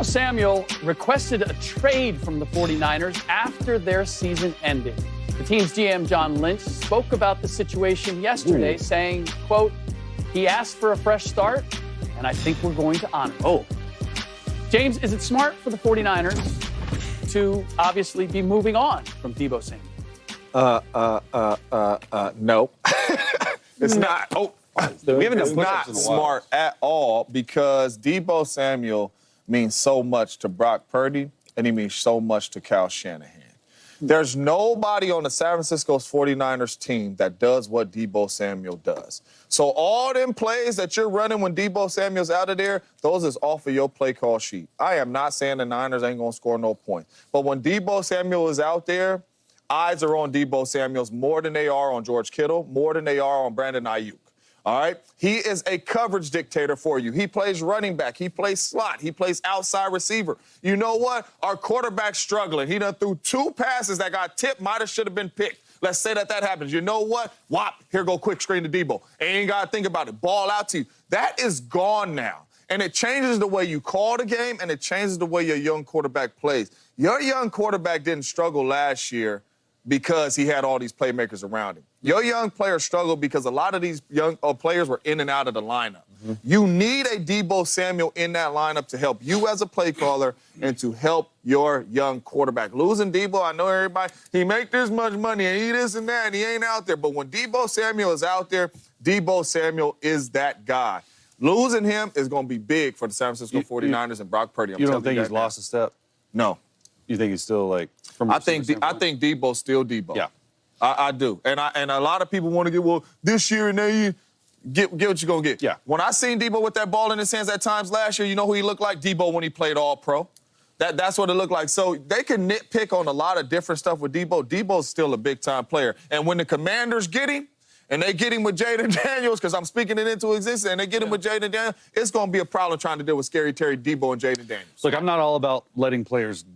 Deebo Samuel requested a trade from the 49ers after their season ended. The team's GM, John Lynch, spoke about the situation yesterday, saying, quote, he asked for a fresh start, and I think we're going to honor it. Oh. James, is it smart for the 49ers to obviously be moving on from Deebo Samuel? No. It's not. Oh, it's not smart at all because Deebo Samuel means so much to Brock Purdy and he means so much to Kyle Shanahan. There's nobody on the San Francisco 49ers team that does what Deebo Samuel does. So all them plays that you're running when Deebo Samuel's out of there, those is off of your play call sheet. I am not saying the Niners ain't going to score no points. But when Deebo Samuel is out there, eyes are on Deebo Samuel's more than they are on George Kittle, more than they are on Brandon Ayuk. All right? He is a coverage dictator for you. He plays running back. He plays slot. He plays outside receiver. You know what? Our quarterback's struggling. He done threw 2 passes that got tipped, might have should have been picked. Let's say that happens. You know what? Whop, here go quick screen to Deebo. Ain't got to think about it. Ball out to you. That is gone now. And it changes the way you call the game, and it changes the way your young quarterback plays. Your young quarterback didn't struggle last year because he had all these playmakers around him. Your young players struggled because a lot of these young players were in and out of the lineup. You need a Deebo Samuel in that lineup to help you as a play caller and to help your young quarterback. Losing Deebo, I know everybody, he make this much money and he this and that and he ain't out there. But when Deebo Samuel is out there, Deebo Samuel is that guy. Losing him is going to be big for the San Francisco 49ers and Brock Purdy. You don't think he's lost a step? No. You think he's still like from I think Deebo's still Deebo. Yeah. I do. And a lot of people want to get, well, this year and that year, get what you're going to get. Yeah. When I seen Deebo with that ball in his hands at times last year, you know who he looked like? Deebo when he played All-Pro. That's what it looked like. So they can nitpick on a lot of different stuff with Deebo. Deebo's still a big-time player. And when the Commanders get him, and they get him with Jaden Daniels, because I'm speaking it into existence, and they get him with Jaden Daniels, it's going to be a problem trying to deal with Scary Terry, Deebo, and Jaden Daniels. Look, I'm not all about letting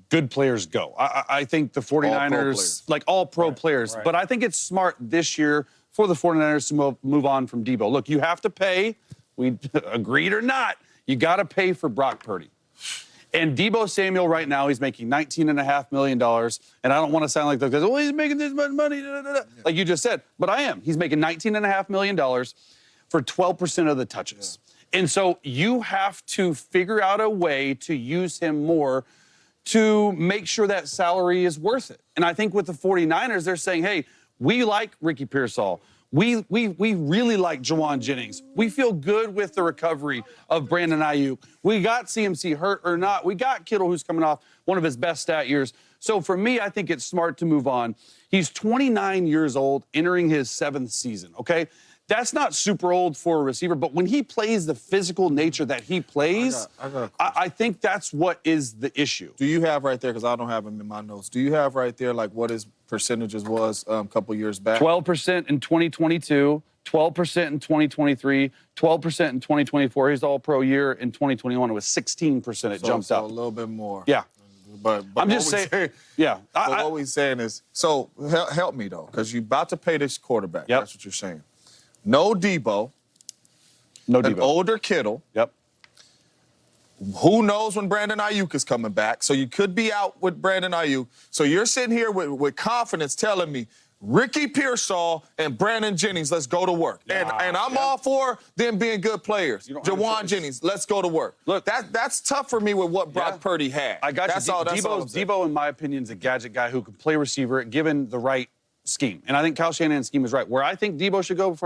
good players go. I think the 49ers, all pro players. Right. But I think it's smart this year for the 49ers to move on from Deebo. Look, you have to pay. We agreed or not, you got to pay for Brock Purdy. And Deebo Samuel right now, he's making $19.5 million. And I don't want to sound like, oh, he's making this much money, like you just said. But I am. He's making $19.5 million for 12% of the touches. Yeah. And so you have to figure out a way to use him more to make sure that salary is worth it. And I think with the 49ers, they're saying, hey, we like Ricky Pearsall. We really like Juwan Jennings. We feel good with the recovery of Brandon Ayuk. We got CMC hurt or not. We got Kittle, who's coming off one of his best stat years. So for me, I think it's smart to move on. He's 29 years old, entering his 7th season, okay? That's not super old for a receiver, but when he plays the physical nature that he plays, I think that's what is the issue. Do you have right there, because I don't have him in my notes, do you have right there like what his percentages was a couple years back? 12% in 2022, 12% in 2023, 12% in 2024. His all-pro year in 2021, it was 16%. It jumped up. A little bit more. Yeah. But I'm just saying, yeah. What we're saying is, so help me, though, because you're about to pay this quarterback. Yep. That's what you're saying. No Deebo. No Deebo. An older Kittle. Yep. Who knows when Brandon Ayuk is coming back? So you could be out with Brandon Ayuk. So you're sitting here with confidence telling me, Ricky Pearsall and Brandon Jennings, let's go to work. And I'm all for them being good players. Juwan Jennings, let's go to work. Look, that's tough for me with what Brock Purdy had. I got that's you. All. Deebo, in my opinion, is a gadget guy who can play receiver given the right scheme. And I think Kyle Shanahan's scheme is right. Where I think Deebo should go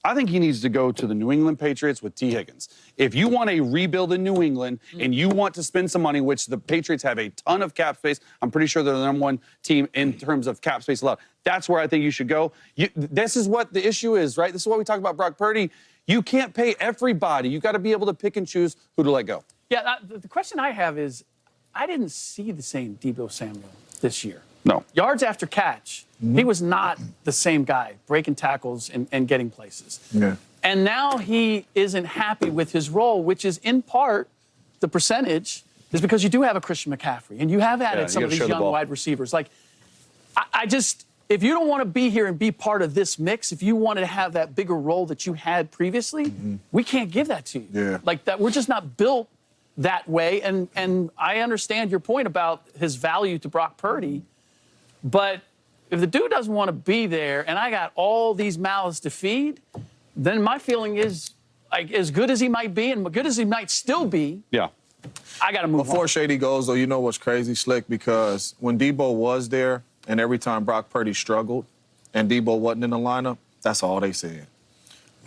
I think he needs to go to the New England Patriots with T. Higgins. If you want a rebuild in New England and you want to spend some money, which the Patriots have a ton of cap space, I'm pretty sure they're the #1 team in terms of cap space allowed. That's where I think you should go. This is what the issue is, right? This is what we talk about Brock Purdy. You can't pay everybody. You got to be able to pick and choose who to let go. Yeah, the question I have is, I didn't see the same Deebo Samuel this year. No. Yards after catch, he was not the same guy, breaking tackles and getting places. Yeah. And now he isn't happy with his role, which is in part the percentage is because you do have a Christian McCaffrey and you have added some of these young wide receivers. Like, I just, if you don't want to be here and be part of this mix, if you wanted to have that bigger role that you had previously, we can't give that to you. Yeah. Like that, we're just not built that way. And I understand your point about his value to Brock Purdy. But if the dude doesn't want to be there and I got all these mouths to feed, then my feeling is, like, as good as he might be and good as he might still be, I got to move on. Before Shady goes, though, you know what's crazy, Slick? Because when Deebo was there and every time Brock Purdy struggled and Deebo wasn't in the lineup, that's all they said.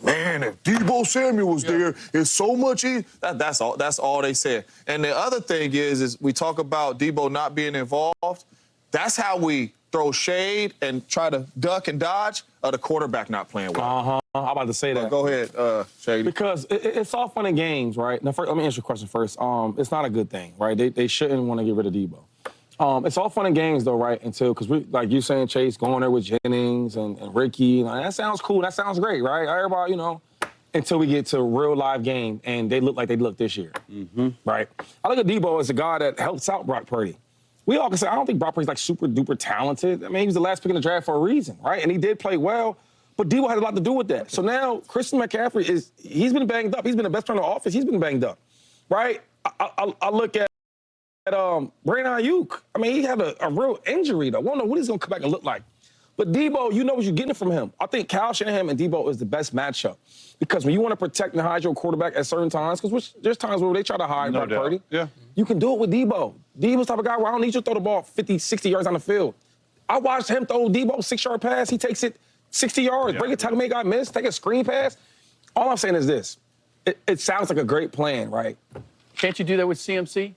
Man, if Deebo Samuel was there, it's so much easier. That's all they said. And the other thing is we talk about Deebo not being involved. That's how we throw shade and try to duck and dodge the quarterback not playing well. I'm about to say that. Go ahead, Shady. Because it's all fun and games, right? Now, first, let me answer your question first. It's not a good thing, right? They shouldn't want to get rid of Deebo. It's all fun and games, though, right? Until, because we, like you saying, Chase, going there with Jennings and Ricky, that sounds cool. That sounds great, right? Everybody, until we get to a real live game and they look like they look this year, right? I look at Deebo as a guy that helps out Brock Purdy. We all can say, I don't think Brock Purdy's like super duper talented. I mean, he was the last pick in the draft for a reason, right? And he did play well, but Deebo had a lot to do with that. So now Christian McCaffrey he's been banged up. He's been the best player in the offense. He's been banged up, right? I look at Brandon Ayuk. I mean, he had a real injury, though. I don't know what he's going to come back and look like. But Deebo, you know what you're getting from him. I think Kyle Shanahan and Deebo is the best matchup. Because when you want to protect and hide your quarterback at certain times, because there's times where they try to hide Brock Purdy. Yeah. You can do it with Deebo. Deebo's the type of guy where I don't need you to throw the ball 50, 60 yards on the field. I watched him throw Deebo a 6-yard pass. He takes it 60 yards, break a tackle, make a guy miss, take a screen pass. All I'm saying is this. It sounds like a great plan, right? Can't you do that with CMC?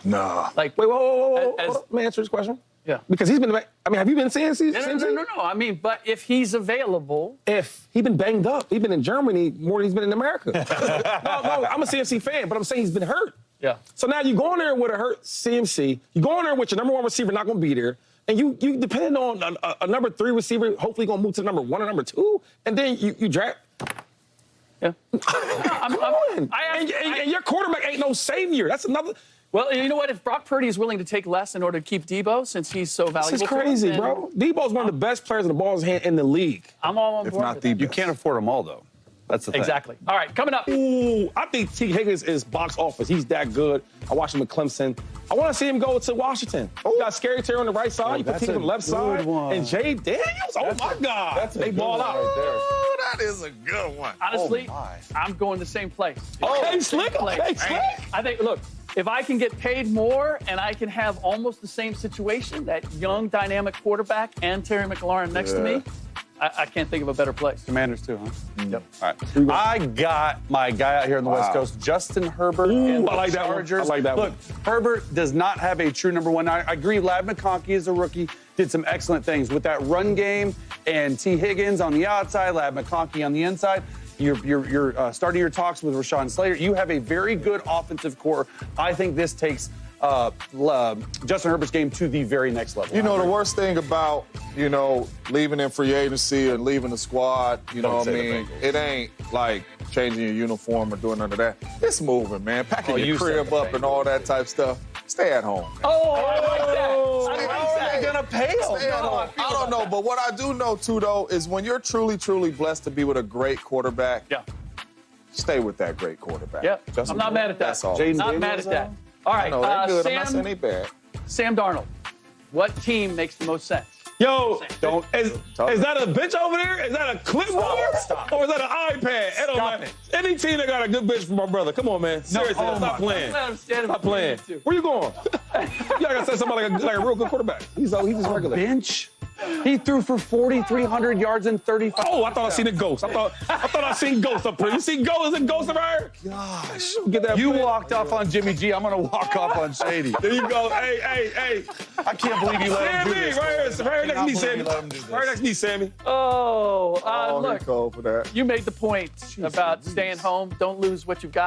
Nah. Like, Wait, whoa. Let me answer this question. Yeah. Because he's been, have you been seeing CMC? No. I mean, but if he's available. If he's been banged up, he's been in Germany more than he's been in America. no, I'm a CMC fan, but I'm saying he's been hurt. Yeah. So now you go in there with a hurt CMC, you go in there with your number 1 receiver not going to be there, and you depend on a number 3 receiver, hopefully going to move to number 1 or number 2, and then you draft. Yeah. And your quarterback ain't no savior. That's another. Well, you know what? If Brock Purdy is willing to take less in order to keep Deebo, since he's so valuable, this is crazy, to him, bro. Deebo's one of the best players in the ball's hand in the league. I'm all on board. If not the You can't afford them all, though. That's the thing. Exactly. All right, coming up. Ooh, I think T. Higgins is box office. He's that good. I watched him at Clemson. I want to see him go to Washington. You got Scary Terry on the right side. You put T on the left side. And Jay Daniels. Oh, my God. They ball out. Oh, that is a good one. Honestly, I'm going the same place. Okay, Slick. I think, look, if I can get paid more and I can have almost the same situation, that young, dynamic quarterback and Terry McLaurin next to me, I can't think of a better place. Commanders, too, huh? Yep. All right. I got my guy out here on the West Coast, Justin Herbert. And I like that one. Chargers. I like that one. Look, Herbert does not have a true number 1. I agree, Ladd McConkey is a rookie, did some excellent things. With that run game and T. Higgins on the outside, Ladd McConkey on the inside, you're starting your talks with Rashawn Slater. You have a very good offensive core. I think this takes Justin Herbert's game to the very next level. You know, the worst thing about, leaving in free agency and leaving the squad, what I mean? It ain't like changing your uniform or doing none of that. It's moving, man. Packing your crib up and all that type stuff. Stay at home. Man. Oh, I like that. How are they gonna pay him? I don't know, but what I do know, too, though, is when you're truly, truly blessed to be with a great quarterback, stay with that great quarterback. Yeah, I'm not mad at that. That's all. Not mad at that. All right, No, they're good. I'm not saying they bad. Sam Darnold, what team makes the most sense? Yo, is that a bitch over there? Is that a clipboard? Stop. Or is that an iPad? Stop it. Any team that got a good bitch for my brother. Come on, man. Seriously, stop playing. Stop playing. Where you going? You gotta say somebody like a real good quarterback. He's just regular. Bench? He threw for 4,300 yards and 35. Oh, I thought I seen a ghost. I thought I seen ghosts up here. You see ghosts? Is it ghosts up here? Gosh. Get that You play. walked off on Jimmy G. I'm going to walk off on Shady. There you go. Hey. I can't believe you let him do Sammy, this. right here next to me, Sammy. Let him do this. Right next to me, Sammy. Oh, Oh, look, for that. you made the point about staying home. Don't lose what you've got.